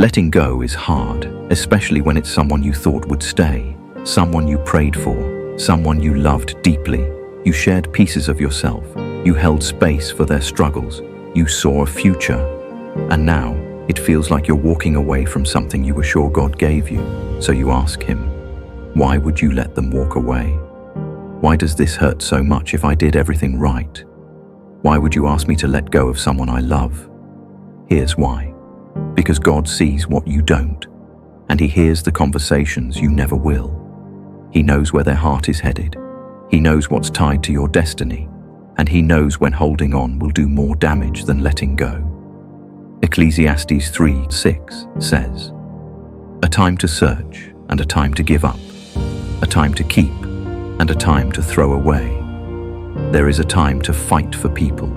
Letting go is hard, especially when it's someone you thought would stay, someone you prayed for, someone you loved deeply. You shared pieces of yourself. You held space for their struggles. You saw a future. And now, it feels like you're walking away from something you were sure God gave you. So you ask Him, why would you let them walk away? Why does this hurt so much if I did everything right? Why would you ask me to let go of someone I love? Here's why. Because God sees what you don't, and He hears the conversations you never will. He knows where their heart is headed. He knows what's tied to your destiny, and He knows when holding on will do more damage than letting go. Ecclesiastes 3:6 says, "A time to search and a time to give up, a time to keep and a time to throw away. There is a time to fight for people,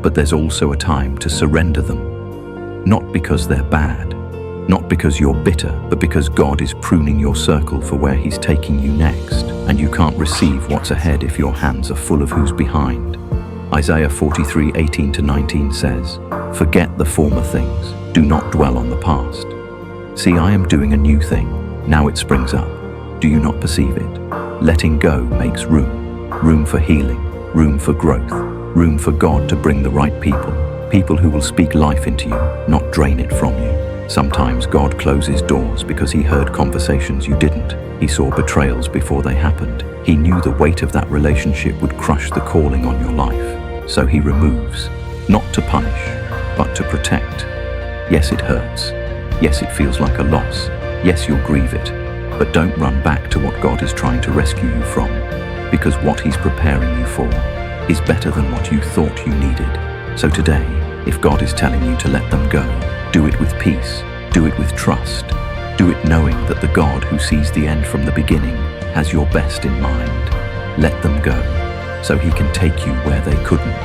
but there's also a time to surrender them. Not because they're bad, not because you're bitter, but because God is pruning your circle for where He's taking you next, and you can't receive what's ahead if your hands are full of who's behind." Isaiah 43:18-19 says, "Forget the former things, do not dwell on the past. See, I am doing a new thing, now it springs up. Do you not perceive it?" Letting go makes room for healing, room for growth, room for God to bring the right people who will speak life into you, not drain it from you. Sometimes God closes doors because He heard conversations you didn't. He saw betrayals before they happened. He knew the weight of that relationship would crush the calling on your life. So He removes, not to punish, but to protect. Yes, it hurts. Yes, it feels like a loss. Yes, you'll grieve it. But don't run back to what God is trying to rescue you from, because what He's preparing you for is better than what you thought you needed. So today, if God is telling you to let them go, do it with peace, do it with trust, do it knowing that the God who sees the end from the beginning has your best in mind. Let them go, so He can take you where they couldn't.